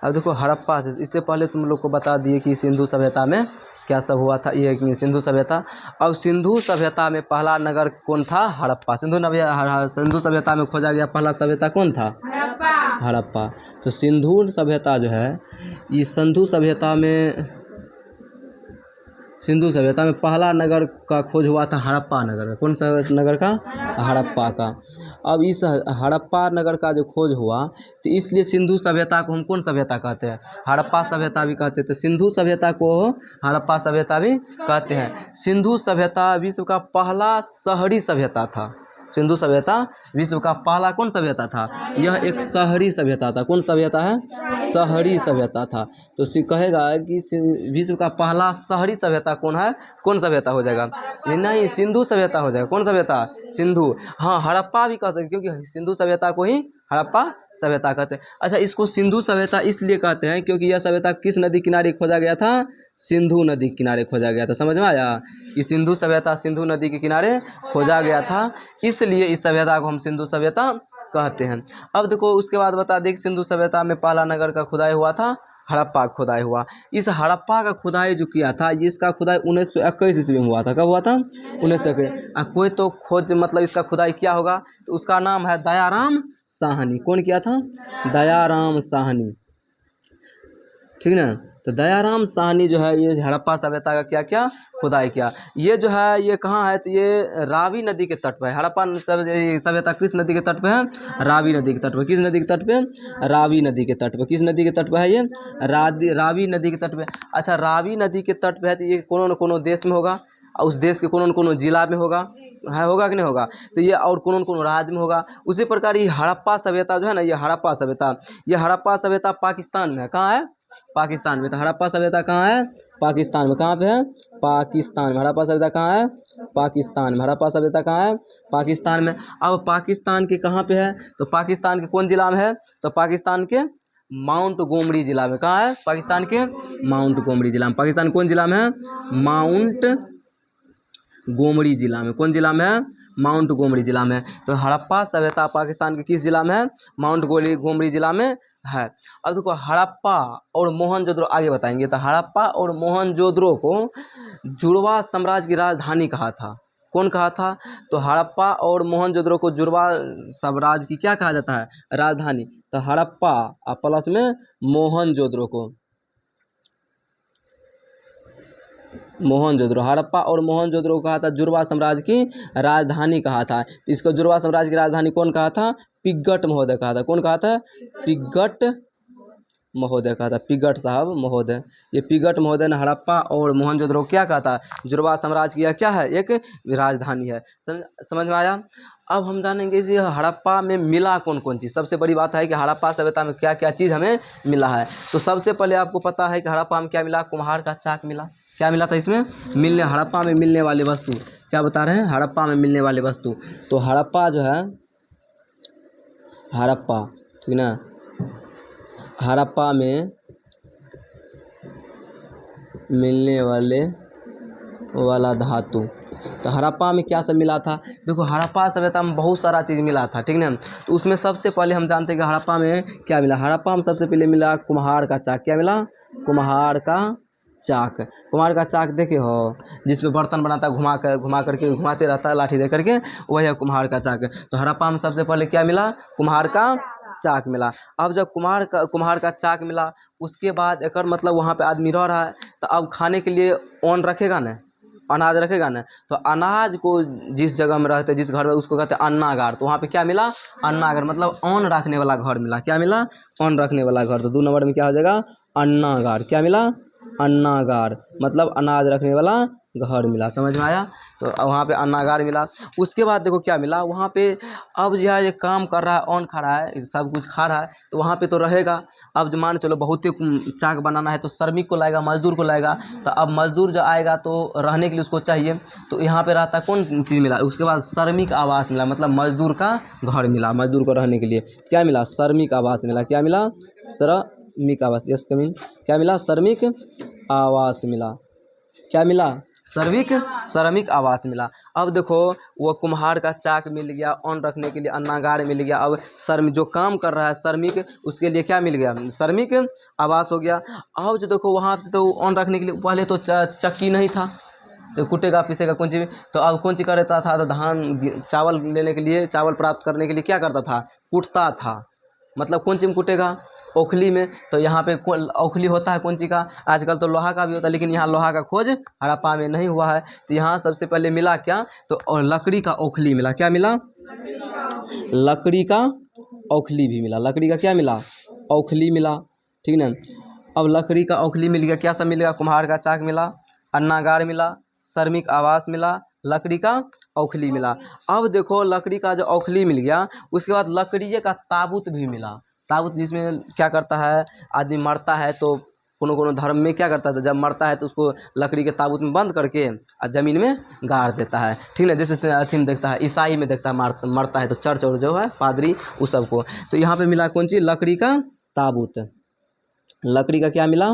अब देखो हड़प्पा से, इससे पहले तुम लोग को बता दिए कि सिंधु सभ्यता में क्या सब हुआ था, ये कि सिंधु सभ्यता। अब सिंधु सभ्यता में पहला नगर कौन था? हड़प्पा। सिंधु सभ्यता में खोजा गया पहला सभ्यता कौन था? हड़प्पा। तो सिंधु सभ्यता जो है, इस सिंधु सभ्यता में पहला नगर का खोज हुआ था हड़प्पा नगर का। कौन सा नगर का? हड़प्पा का। अब इस हड़प्पा नगर का जो खोज हुआ, तो इसलिए सिंधु सभ्यता को हम कौन सभ्यता कहते हैं? हड़प्पा सभ्यता भी कहते हैं। तो सिंधु सभ्यता को हड़प्पा सभ्यता भी कहते हैं। सिंधु सभ्यता विश्व का पहला शहरी सभ्यता था। सिंधु सभ्यता विश्व का पहला कौन सभ्यता था? यह एक शहरी सभ्यता था। कौन सभ्यता है? शहरी सभ्यता था। तो कहेगा कि विश्व का पहला शहरी सभ्यता कौन है? कौन सभ्यता हो जाएगा? नहीं, सिंधु सभ्यता हो जाएगा। कौन सभ्यता? सिंधु। हाँ, हड़प्पा भी कह सकते, क्योंकि सिंधु सभ्यता को ही हड़प्पा सभ्यता कहते हैं। अच्छा, इसको सिंधु सभ्यता इसलिए कहते हैं क्योंकि यह सभ्यता किस नदी किनारे खोजा गया था? सिंधु नदी किनारे खोजा गया था। समझ में आया? कि सिंधु सभ्यता सिंधु नदी के किनारे खोजा गया था, इसलिए इस सभ्यता को हम सिंधु सभ्यता कहते हैं। अब देखो उसके बाद बता दें कि सिंधु सभ्यता में पहला नगर का खुदाई हुआ था हड़प्पा खुदाई हुआ। इस हड़प्पा का खुदाई जो किया था, इसका खुदाई 1921 ईस्वी में हुआ था। कब हुआ था? 1921। कोई तो खोज मतलब इसका खुदाई क्या होगा, तो उसका नाम है दयाराम साहनी। कौन किया था? दयाराम साहनी। ठीक ना? तो दयाराम साहनी जो है ये हड़प्पा सभ्यता का क्या क्या खुदाई किया। ये जो है ये कहाँ है? तो ये रावी नदी के तट पर है। हड़प्पा सभ्यता किस नदी के तट पे है? रावी नदी के तट पर। किस नदी के तट पे? रावी नदी के तट पर। किस नदी के तट पर है ये? रावी नदी के तट पे। अच्छा, रावी नदी के तट पे है, तो ये कोनो न कोनो देश में होगा, और उस देश के कोनो न कोनो जिला में होगा, है होगा कि नहीं होगा? तो ये और कोनो न कोनो राज्य में होगा। उसी प्रकार ये हड़प्पा सभ्यता जो है ना, ये हड़प्पा सभ्यता पाकिस्तान में है। कहाँ है? पाकिस्तान में। तो हड़प्पा सभ्यता कहाँ है? पाकिस्तान में। कहाँ पे है? पाकिस्तान में। हड़प्पा सभ्यता कहाँ है? पाकिस्तान में। हड़प्पा सभ्यता कहाँ है? पाकिस्तान में। अब पाकिस्तान के कहाँ पे है? तो पाकिस्तान के कौन जिला में है? तो पाकिस्तान के माउंट गोमरी जिला में। कहाँ है? पाकिस्तान के माउंट गोमरी जिला में। पाकिस्तान कौन जिला में है? माउंट गोमरी जिला में। कौन जिला में है? माउंट गोमरी जिला में। तो हड़प्पा सभ्यता पाकिस्तान के किस जिला में है? माउंट गोमरी जिला में है। अब देखो हड़प्पा और मोहनजोदड़ो आगे बताएंगे। तो हड़प्पा और मोहनजोदड़ो को जुड़वा साम्राज्य की राजधानी कहा था। कौन कहा था? तो हड़प्पा और मोहनजोदड़ो को जुड़वा साम्राज्य की क्या कहा जाता है? राजधानी। तो हड़प्पा प्लस में मोहनजोदड़ो को, मोहनजोदड़ो, हड़प्पा और मोहनजोदड़ो कहा था जुड़वा साम्राज्य की राजधानी कहा था। इसको जुड़वा साम्राज्य की राजधानी कौन कहा था? पिग्गट महोदय कहा था। कौन कहा था? पिग्गट महोदय कहा था। पिग्गट साहब महोदय। ये पिग्गट महोदय ने हड़प्पा और मोहनजोदड़ो क्या कहा था? जुड़वा साम्राज्य की यह क्या है? एक राजधानी है। समझ में आया? अब हम जानेंगे कि हड़प्पा में मिला कौन कौन चीज़। सबसे बड़ी बात है कि हड़प्पा सभ्यता में क्या क्या चीज़ हमें मिला है। तो सबसे पहले आपको पता है कि हड़प्पा में क्या मिला? कुम्हार का चाक मिला। क्या मिला था इसमें? हड़प्पा में मिलने वाले वस्तु। क्या बता रहे हैं? हड़प्पा में मिलने वाले वस्तु। तो हड़प्पा जो है, हड़प्पा, ठीक ना, हड़प्पा में मिलने वाला धातु। तो हड़प्पा में क्या सब मिला था? देखो हड़प्पा सभ्यता में बहुत सारा चीज़ मिला था, ठीक ना। तो उसमें सबसे पहले हम जानते हैं कि हड़प्पा में क्या मिला। हड़प्पा में सबसे पहले मिला कुम्हार का चाक। क्या मिला? कुम्हार का चाक। कुम्हार का चाक देखे हो, जिसमें बर्तन बनाता है, घुमा करके घुमाते रहता है लाठी दे करके, वही है कुम्हार का चाक। तो हड़प्पा में सबसे पहले क्या मिला? कुम्हार का चाक मिला। अब जब कुम्हार का चाक मिला, उसके बाद एक मतलब वहाँ पे आदमी रह रहा है, तो अब खाने के लिए अन्न रखेगा ना, अनाज रखेगा ना। तो अनाज को जिस जगह में रहते, जिस घर में, उसको कहते हैं अन्नागार। तो वहाँ पे क्या मिला? अन्नागार, मतलब अन्न रखने वाला घर मिला। क्या मिला? अन्न रखने वाला घर। तो 2 नंबर में क्या हो जाएगा? अन्नागार। क्या मिला? अन्नागार, मतलब अनाज रखने वाला घर मिला। समझ में आया? तो वहाँ पे अन्नागार मिला। उसके बाद देखो क्या मिला वहाँ पे। अब जो है ये काम कर रहा है, अन्न खा रहा है, सब कुछ खा रहा है, तो वहाँ पे तो रहेगा। अब जो मान चलो बहुत ही चाक बनाना है, तो श्रमिक को लाएगा, मजदूर को लाएगा। तो अब मजदूर जो आएगा तो रहने के लिए उसको चाहिए, तो यहाँ पे रहता कौन चीज़ मिला? उसके बाद श्रमिक आवास मिला, मतलब मजदूर का घर मिला, मजदूर को रहने के लिए क्या मिला? श्रमिक आवास मिला। क्या मिला? श्रमिक आवास। Yes coming. क्या मिला? श्रमिक आवास मिला। क्या मिला? श्रमिक आवास मिला। अब देखो वो कुम्हार का चाक मिल गया, अन्न रखने के लिए अन्नागार मिल गया। अब श्रमिक जो काम कर रहा है श्रमिक, उसके लिए क्या मिल गया? श्रमिक आवास हो गया। अब जो देखो वहाँ पे तो अन्न रखने के लिए पहले तो चक्की नहीं था, तो कुटेगा पीसेगा कौन चीज, तो अब कौन चीज करता था? तो धान चावल लेने के लिए, चावल प्राप्त करने के लिए क्या करता था? कूटता था। मतलब कौन चीज में कूटेगा? ओखली में। तो यहाँ पे ओखली होता है कौन चीज का? आजकल तो लोहा का भी होता है, लेकिन यहाँ लोहा का खोज हड़प्पा में नहीं हुआ है। तो यहाँ सबसे पहले मिला क्या? तो और लकड़ी का ओखली मिला। क्या मिला? लकड़ी का ओखली भी मिला। लकड़ी का क्या मिला? ओखली मिला। ठीक ना। अब लकड़ी का ओखली मिल गया, क्या सब मिलेगा? कुम्हार का चाक मिला, अन्नागार मिला, श्रमिक आवास मिला, लकड़ी का ओखली मिला। अब देखो लकड़ी का जो ओखली मिल गया, उसके बाद लकड़ी का ताबूत भी मिला। ताबूत जिसमें क्या करता है, आदमी मरता है तो कोनो धर्म में क्या करता था, जब मरता है तो उसको लकड़ी के ताबूत में बंद करके और ज़मीन में गाड़ देता है। ठीक है, जैसे अथी में देखता है, ईसाई में देखता है मरता है तो चर्च और जो है पादरी उस सबको। तो यहाँ पे मिला कौन चीज़? लकड़ी का ताबूत। लकड़ी का क्या मिला?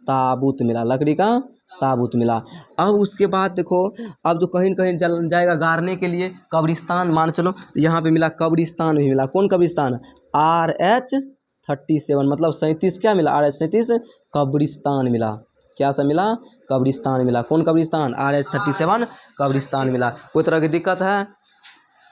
ताबूत मिला। लकड़ी का ताबूत मिला। अब उसके बाद देखो, अब जो कहीं न कहीं जल जाएगा गाड़ने के लिए, कब्रिस्तान मान चलो, तो यहाँ पे मिला कब्रिस्तान भी मिला। कौन कब्रिस्तान? RH-37 मतलब 37 क्या मिला? RH-37 कब्रिस्तान मिला। क्या सब मिला? कब्रिस्तान मिला। कौन कब्रिस्तान? RH-37 कब्रिस्तान मिला। कोई तरह की दिक्कत है?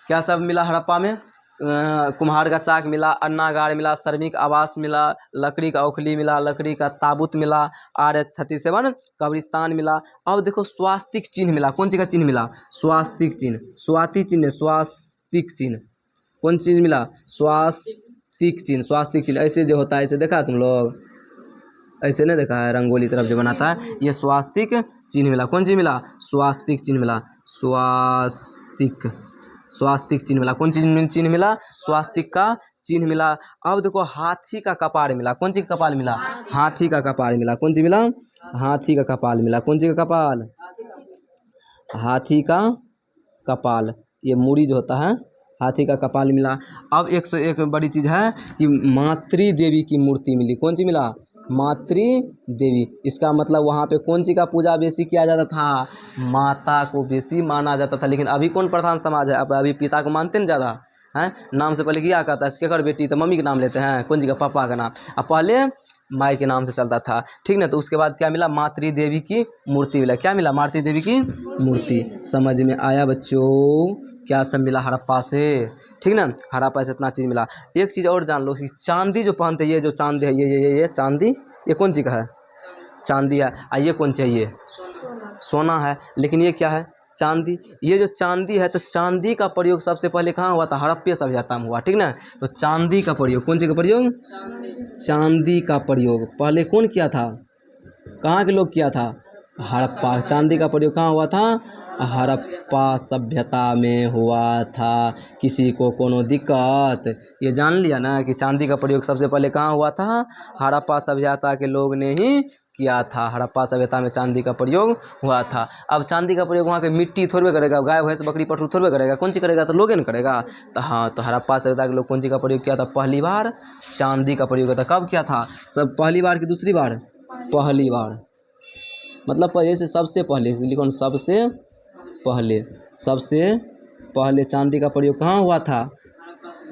क्या सब मिला हड़प्पा में? कुम्हार का चाक मिला, अन्नागार मिला, श्रमिक आवास मिला, लकड़ी का ओखली मिला, लकड़ी का ताबूत मिला, RH-37 कब्रिस्तान मिला। अब देखो स्वास्तिक चिन्ह मिला। कौन चीज़ का चिन्ह मिला? स्वास्तिक चिन्ह। स्वाति चिन्ह, स्वास्तिक चिन्ह। कौन चीज़ मिला? स्वास्तिक चिन्ह। स्वास्तिक चिन्ह ऐसे जो होता है, ऐसे देखा है तुम लोग? ऐसे नहीं देखा है? रंगोली तरफ जो बनाता है, ये स्वास्तिक चिन्ह मिला। कौन चीज़ मिला? स्वास्तिक चिन्ह मिला। स्वास्तिक चिन्ह मिला। कौन चीज चिन्ह मिला? स्वास्तिक का चिन्ह मिला। अब देखो हाथी का कपाल मिला। कौन चीज का कपाल मिला? हाथी का कपाल मिला। कौन चीज मिला? हाथी का कपाल मिला। कौन चीज का कपाल? हाथी का कपाल। ये मूड़ी जो होता है, हाथी का कपाल मिला। अब एक बड़ी चीज है कि मातृ देवी की मूर्ति मिली। कौन सी मिला? मातृ देवी। इसका मतलब वहाँ पे कौन सी का पूजा बेसी किया जाता था? माता को बेसी माना जाता था। लेकिन अभी कौन प्रधान समाज है? अब अभी पिता को मानते हैं ज़्यादा हैं। नाम से पहले क्या कहता है? केकर बेटी, तो मम्मी के नाम लेते हैं। कौन जी का? पापा का नाम। अब पहले माई के नाम से चलता था। ठीक ना। तो उसके बाद क्या मिला? मातृ देवी की मूर्ति मिला। क्या मिला? मातृ देवी की मूर्ति। समझ में आया बच्चों? क्या सब मिला हड़प्पा से? ठीक ना। हड़प्पा से इतना चीज़ मिला। एक चीज़ और जान लो कि चांदी जो पहनते हैं, ये जो चांदी है, ये चांदी, ये कौन चीज़ का है? चांदी है। ये कौन चाहिए? सोना है। लेकिन ये क्या है? चांदी। ये जो चांदी है, तो चांदी का प्रयोग सबसे पहले कहाँ हुआ था? हड़प्पा सभ्यता में हुआ। ठीक ना। तो चांदी का प्रयोग, कौन चीज़ का प्रयोग? चांदी का प्रयोग पहले कौन किया था? कहाँ के लोग किया था? हड़प्पा। चांदी का प्रयोग कहाँ हुआ था? हड़प्पा सभ्यता में हुआ था। किसी को कोनो दिक्कत? ये जान लिया ना कि चांदी का प्रयोग सबसे पहले कहाँ हुआ था? हड़प्पा सभ्यता के लोग ने ही किया था। हड़प्पा सभ्यता में चांदी का प्रयोग हुआ था। अब चांदी का प्रयोग वहाँ के मिट्टी थोड़े करेगा, गाय भैंस बकरी पशु थोड़े करेगा। कौन सी करेगा? तो लोगे न करेगा। तो हाँ, तो हड़प्पा सभ्यता के लोग कौन सी का प्रयोग किया था? पहली बार चांदी का प्रयोग किया था। कब किया था? सब पहली बार की दूसरी बार? पहली बार। मतलब पहले से सबसे पहले, लेकिन सबसे पहले चांदी का प्रयोग कहाँ हुआ था?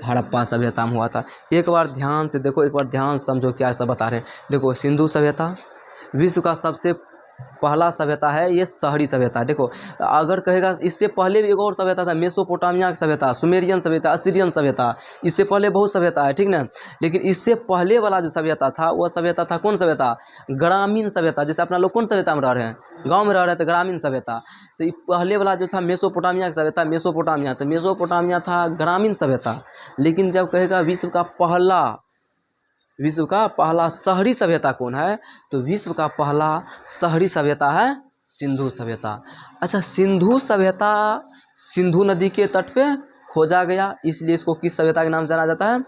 हड़प्पा सभ्यता में हुआ था। एक बार ध्यान से देखो, एक बार ध्यान समझो क्या सब बता रहे हैं। देखो सिंधु सभ्यता विश्व का सबसे पहला सभ्यता है, ये शहरी सभ्यता है। देखो अगर कहेगा इससे पहले भी एक और सभ्यता था, मेसोपोटामिया की सभ्यता, सुमेरियन सभ्यता, असीरियन सभ्यता, इससे पहले बहुत सभ्यता है। ठीक ना। लेकिन इससे पहले वाला जो सभ्यता था, वह सभ्यता था कौन सभ्यता? ग्रामीण सभ्यता। जैसे अपना लोग कौन सभ्यता में रह रहे हैं? गाँव में रह रहे थे, ग्रामीण सभ्यता। तो ये पहले वाला जो था मेसोपोटामिया की सभ्यता, मेसोपोटामिया था ग्रामीण सभ्यता। लेकिन जब कहेगा विश्व का पहला शहरी सभ्यता कौन है? तो विश्व का पहला शहरी सभ्यता है सिंधु सभ्यता। अच्छा, सिंधु सभ्यता सिंधु नदी के तट पे खोजा गया, इसलिए इसको किस सभ्यता के नाम से जाना जाता है?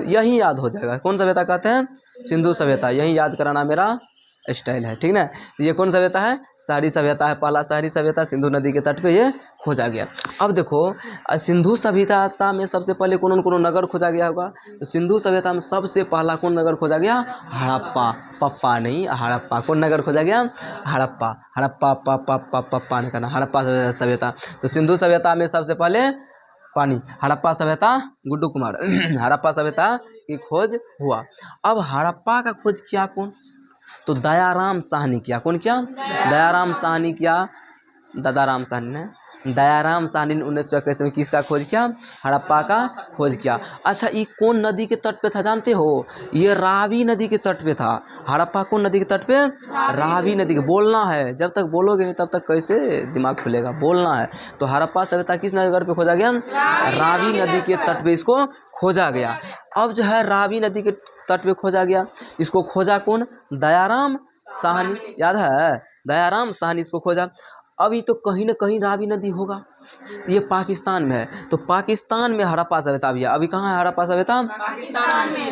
यही याद हो जाएगा। कौन सभ्यता कहते हैं? सिंधु सभ्यता। यही याद कराना मेरा स्टाइल है, ठीक ना। ये कौन सभ्यता है? शहरी सभ्यता है। पहला शहरी सभ्यता सिंधु नदी के तट पे ये खोजा गया। अब देखो सिंधु सभ्यता में सबसे पहले कौन नगर खोजा गया होगा? तो सिंधु सभ्यता में सबसे पहला कौन नगर खोजा गया? हड़प्पा। पप्पा नहीं, हड़प्पा। कौन नगर खोजा गया? हड़प्पा। हड़प्पा पप्पा ने कहना, हड़प्पा सभ्यता। तो सिंधु सभ्यता में सबसे पहले पानी, हड़प्पा सभ्यता, गुड्डू कुमार हड़प्पा सभ्यता की खोज हुआ। अब हड़प्पा का खोज किया कौन? तो दयाराम साहनी किया। कौन किया? दयाराम साहनी किया। दादाराम साहनी ने, दयाराम साहनी ने 1921 में किसका खोज किया? हड़प्पा का खोज किया। अच्छा, ये कौन नदी के तट पे था जानते हो? ये रावी नदी के तट पे था। हड़प्पा कौन नदी के तट पे? रावी नदी के। बोलना है, जब तक बोलोगे नहीं तब तक कैसे दिमाग खुलेगा, बोलना है। तो हड़प्पा सभ्यता किस नगर पे खोजा गया? रावी नदी के तट पे इसको खोजा गया। अब जो है रावी नदी के तट पे खोजा गया, इसको खोजा कौन? दयाराम साहनी, याद है? दयाराम साहनी इसको खोजा। अभी तो कहीं ना कहीं रावी नदी होगा, ये पाकिस्तान में है। तो पाकिस्तान में हड़प्पा सभ्यता भी है। अभी कहाँ है हड़प्पा सभ्यता?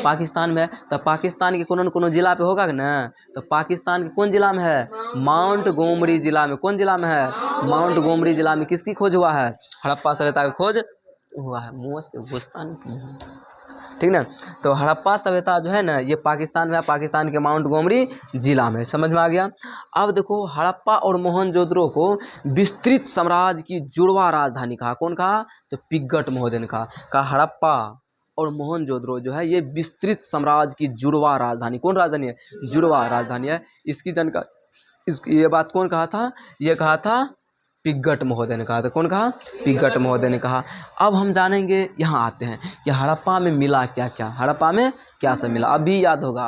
पाकिस्तान में है। तो पाकिस्तान के कौन जिला पे होगा ना? तो पाकिस्तान के कौन जिला में है? माउंट गोमरी जिला में। कौन जिला में है? माउंट गोमरी जिला में किसकी खोज हुआ है? हड़प्पा सभ्यता का खोज हुआ है। मुँह से घुसता नहीं, ठीक ना। तो हड़प्पा सभ्यता जो है ना, ये पाकिस्तान में है, पाकिस्तान के माउंट गोमरी जिला में। समझ में आ गया? अब देखो हड़प्पा और मोहनजोदड़ो को विस्तृत साम्राज्य की जुड़वा राजधानी कहा। कौन कहा? तो पिग्गट महोदय ने कहा हड़प्पा और मोहनजोदड़ो जो है ये विस्तृत साम्राज्य की जुड़वा राजधानी। कौन राजधानी है? जुड़वा राजधानी है। इसकी जानकारी, ये बात कौन कहा था? ये कहा था पिग्गट महोदय ने कहा था। कौन कहा? पिग्गट महोदय ने कहा। अब हम जानेंगे, यहाँ आते हैं कि हड़प्पा में मिला क्या क्या। हड़प्पा में क्या सब मिला? अभी याद होगा,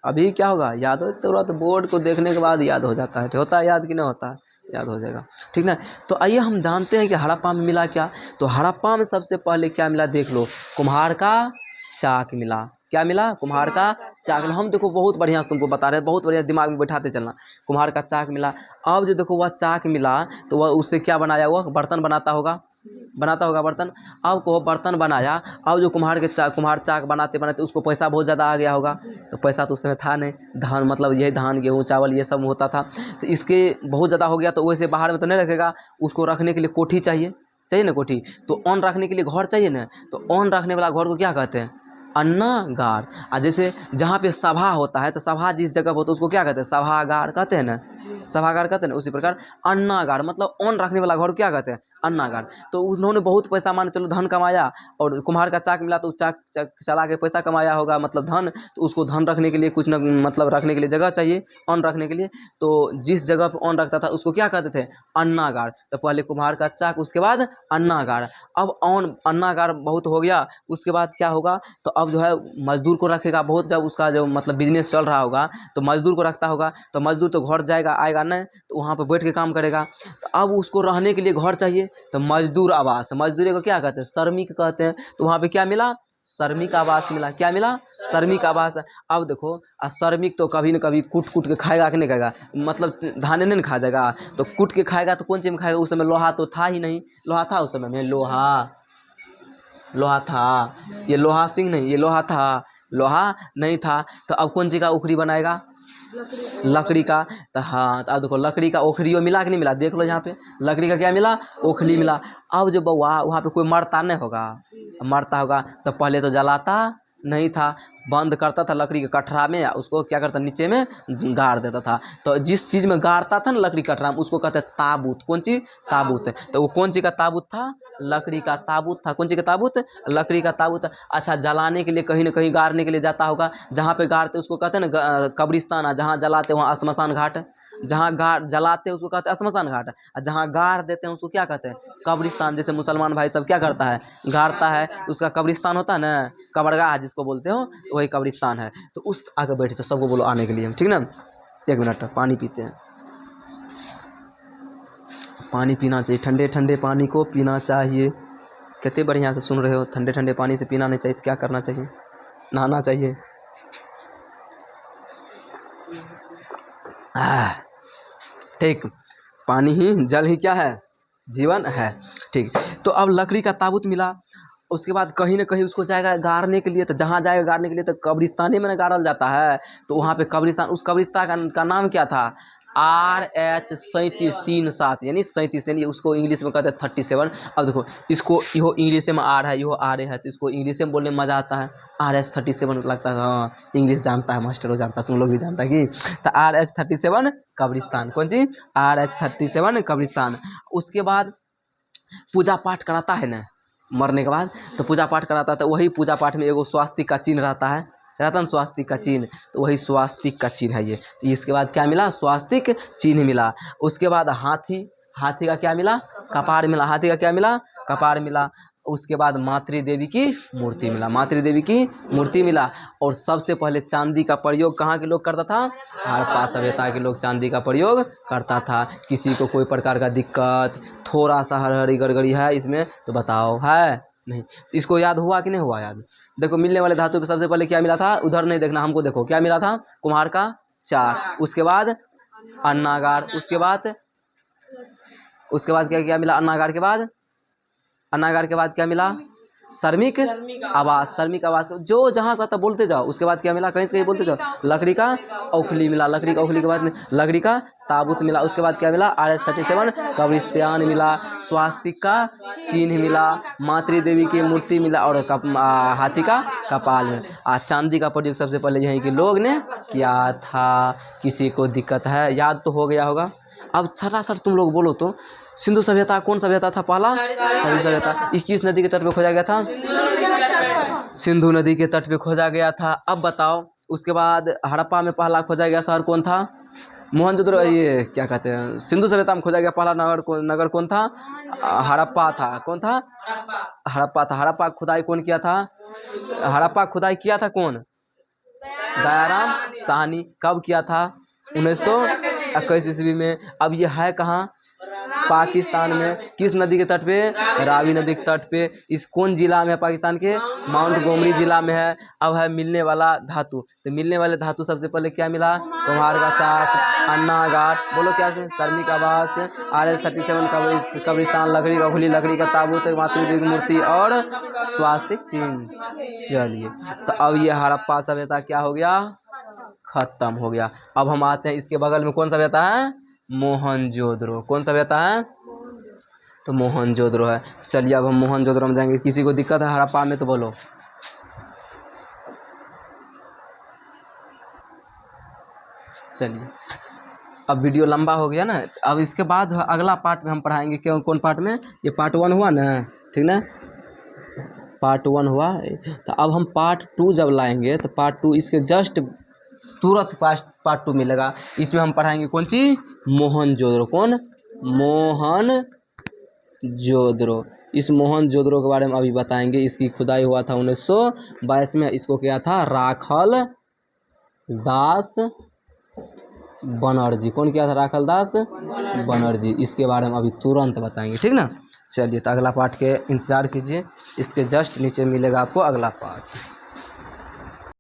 अभी क्या होगा? याद हो तुरंत, बोर्ड को देखने के बाद याद हो जाता है। होता है याद कि नहीं होता? याद हो जाएगा, ठीक ना। तो आइए हम जानते हैं कि हड़प्पा में मिला क्या। तो हड़प्पा में सबसे पहले क्या मिला देख लो, कुम्हार का चाक मिला। क्या मिला? कुम्हार का चाक। हम देखो बहुत बढ़िया से तुमको बता रहे हैं, बहुत बढ़िया दिमाग में बैठाते चलना। कुम्हार का चाक मिला। अब जो देखो वह चाक मिला तो वह उससे क्या बनाया? हुआ बर्तन बनाता होगा बर्तन। अब को बर्तन बनाया। अब जो कुम्हार चाक बनाते बनाते उसको पैसा बहुत ज़्यादा आ गया होगा। तो पैसा तो उस समय था नहीं, धान मतलब यही धान गेहूँ चावल ये सब होता था। तो इसके बहुत ज़्यादा हो गया तो वैसे बाहर में तो नहीं रखेगा, उसको रखने के लिए कोठी चाहिए ना कोठी। तो अन्न रखने के लिए घर चाहिए ना, तो अन्न रखने वाला घर को क्या कहते हैं? अन्नागार। और जैसे जहाँ पे सभा होता है तो सभा जिस जगह होता है उसको क्या कहते हैं? सभागार कहते हैं ना, सभागार कहते हैं ना। उसी प्रकार अन्नागार मतलब अन्न रखने वाला घर क्या कहते हैं? अन्नागार। तो उन्होंने बहुत पैसा मान चलो धन कमाया, और कुम्हार का चाक मिला तो चाक चला के पैसा कमाया होगा मतलब धन। तो उसको धन रखने के लिए कुछ न मतलब रखने के लिए जगह चाहिए, अन्न रखने के लिए। तो जिस जगह पर अन्न रखता था उसको क्या कहते थे? अन्नागार। तो पहले कुम्हार का चाक, उसके बाद अन्नागार। अब अन्नागार बहुत हो गया, उसके बाद क्या होगा? तो अब जो है मजदूर को रखेगा बहुत, जब उसका जो मतलब बिजनेस चल रहा होगा तो मजदूर को रखता होगा। तो मजदूर तो घर जाएगा आएगा नहीं, तो वहाँ पर बैठ के काम करेगा। तो अब उसको रहने के लिए घर चाहिए, तो मजदूर आवास। मजदूरी को क्या कहते हैं? श्रमिक कहते हैं। तो वहाँ पे क्या मिला? श्रमिक आवास मिला। क्या मिला? श्रमिक आवास। अब देखो श्रमिक तो कभी न कभी कूट के खाएगा कि नहीं खाएगा? मतलब धाने नहीं खा जाएगा, तो कूट के खाएगा। तो कौन चीज़ में खाएगा? उस समय लोहा तो था ही नहीं। लोहा था उस समय में? लोहा था। ये लोहा सिंह नहीं, ये लोहा था, लोहा नहीं था। तो अब कौन चीज़ का उखरी बनाएगा? लकड़ी का। तो हाँ, तो अब देखो लकड़ी का ओखरियो मिला कि नहीं मिला? देख लो यहाँ पे लकड़ी का क्या मिला? ओखली मिला। अब जो बउआ वहाँ पे कोई मरता नहीं होगा, मरता होगा तो पहले तो जलाता नहीं था, बंद करता था लकड़ी के कठरा में, उसको क्या करता नीचे में गाड़ देता था। तो जिस चीज़ में गाड़ता था ना लकड़ी कठरा में, उसको कहते ताबूत। कौन चीज़? ताबूत। तो वो कौन चीज़ का ताबूत था? लकड़ी का ताबूत था। कौन चीज़ का ताबूत? लकड़ी का ताबूत। अच्छा, जलाने के लिए कहीं ना कहीं गाड़ने के लिए जाता होगा, जहाँ पे गाड़ते उसको कहते हैं ना कब्रिस्तान। जहाँ जलाते वहाँ श्मशान घाट। जहाँ जलाते उसको कहते हैं श्मशान घाट, और जहाँ गाड़ देते हैं उसको क्या कहते हैं? कब्रिस्तान। जैसे मुसलमान भाई सब क्या करता है? गाड़ता है, उसका कब्रिस्तान होता है ना, कब्रगाह जिसको बोलते हो, तो वही कब्रिस्तान है। तो उस आगे बैठे तो सबको बोलो आने के लिए, ठीक ना। 1 मिनट पानी पीते हैं। पानी पीना चाहिए, ठंडे ठंडे पानी को पीना चाहिए। कितने बढ़िया से सुन रहे हो। ठंडे ठंडे पानी से पीना नहीं चाहिए, क्या करना चाहिए? नहाना चाहिए। ठीक, पानी ही जल ही क्या है? जीवन है। ठीक, तो अब लकड़ी का ताबूत मिला। उसके बाद कहीं ना कहीं उसको जाएगा गाड़ने के लिए, तो जहाँ जाएगा गाड़ने के लिए तो कब्रिस्तान में ना गाड़ल जाता है। तो वहाँ पे कब्रिस्तान, उस कब्रिस्तान का नाम क्या था? RH 3737, यानी 37, यानी उसको इंग्लिश में कहते हैं 37। अब देखो इसको, यो इंग्लिश में आर है, यो आर है, तो इसको इंग्लिश में बोलने में मज़ा आता है। RH 37 लगता है, हाँ इंग्लिश जानता है मास्टर, हो जानता है, तुम लोग भी जानता है कि। तो RH 37 कब्रिस्तान, कौन सी? RH 37 कब्रिस्तान। उसके बाद पूजा पाठ कराता है ना मरने के बाद, तो पूजा पाठ कराता है, तो वही पूजा पाठ में एगो स्वास्तिक का चिन्ह रहता है, स्वास्तिक का चिन्ह, तो वही स्वास्तिक का चिन्ह है ये। इसके बाद क्या मिला? स्वास्तिक चिन्ह मिला। उसके बाद हाथी, हाथी का क्या मिला? कपार मिला। हाथी का क्या मिला? कपार मिला। उसके बाद मातृ देवी की मूर्ति मिला, मातृ देवी की मूर्ति मिला। और सबसे पहले चांदी का प्रयोग कहाँ के लोग करता था? हड़प्पा सभ्यता के लोग चांदी का प्रयोग करता था। किसी को कोई प्रकार का दिक्कत, थोड़ा सा हड़बड़ी गड़बड़ी है इसमें तो बताओ, है नहीं? इसको याद हुआ कि नहीं हुआ याद? देखो मिलने वाले धातु पे सबसे पहले क्या मिला था? उधर नहीं देखना हमको, देखो क्या मिला था? कुम्हार का चाक। उसके बाद अन्नागार। उसके बाद क्या क्या मिला? अन्नागार के बाद, अन्नागार के बाद क्या मिला? श्रमिक आवास। श्रमिक आवास जो जहाँ से आता बोलते जाओ। उसके बाद क्या मिला? कहीं से कहीं बोलते जाओ। लकड़ी का औखली मिला। लकड़ी का औखली के बाद लकड़ी का ताबूत मिला। उसके बाद क्या मिला? RH 37 कब्रिस्तान मिला। स्वास्तिक का चिन्ह मिला। मातृ देवी की मूर्ति मिला। और हाथी का कपाल में। चांदी का प्रयोग सबसे पहले यहीं के लोग ने किया था। किसी को दिक्कत है? याद तो हो गया होगा। अब सरासर तुम लोग बोलो तो, सिंधु सभ्यता कौन सभ्यता था पहला? सिंधु सभ्यता। इस किस नदी के तट पे खोजा गया था? सिंधु नदी के तट पे खोजा गया था। अब बताओ, उसके बाद हड़प्पा में पहला खोजा गया शहर कौन था? मोहनजोदड़ो, ये क्या कहते हैं, सिंधु सभ्यता में खोजा गया पहला नगर कौन था? हड़प्पा था। कौन था? हड़प्पा था। हड़प्पा खुदाई कौन किया था? हड़प्पा खुदाई किया था कौन? दयाराम साहनी। कब किया था? 1921 ईस्वी में। अब ये है कहाँ? पाकिस्तान में। किस नदी के तट पे? रावी नदी के तट पे। इस कौन जिला में है पाकिस्तान के? माउंट गोमरी जिला में है। अब है मिलने वाला धातु। तो मिलने वाले धातु सबसे पहले क्या मिला? कुम्हार का चाक, अन्नागार, बोलो क्या? श्रमिक आवास, RH 37 कब्रिस्तान, लकड़ी का औखली, लकड़ी का ताबूत, मातृ देवी की मूर्ति और स्वास्तिक चिन्ह। चलिए, तो अब ये हड़प्पा सभ्यता क्या हो गया? खत्म हो गया। अब हम आते हैं इसके बगल में, कौन सभ्यता है? मोहनजोदड़ो। कौन सभ्यता है? तो मोहनजोदड़ो है। चलिए अब हम मोहनजोदड़ो में जाएंगे। किसी को दिक्कत है हड़प्पा में तो बोलो। चलिए, अब वीडियो लंबा हो गया ना, अब इसके बाद अगला पार्ट में हम पढ़ाएंगे। क्यों? कौन पार्ट में? ये पार्ट 1 हुआ ना, ठीक ना? पार्ट 1 हुआ, तो अब हम पार्ट 2 जब लाएंगे तो पार्ट 2 इसके जस्ट तुरंत पार्ट 2 मिलेगा। इसमें हम पढ़ाएंगे कौन सी? मोहनजोदड़ो। कौन? मोहनजोदड़ो। इस मोहनजोदड़ो के बारे में अभी बताएंगे। इसकी खुदाई हुआ था 1922 में। इसको किया था? राखल दास बनर्जी। कौन किया था? राखल दास बनर्जी। इसके बारे में अभी तुरंत बताएंगे, ठीक ना? चलिए, तो अगला पार्ट के इंतज़ार कीजिए। इसके जस्ट नीचे मिलेगा आपको अगला पार्ट।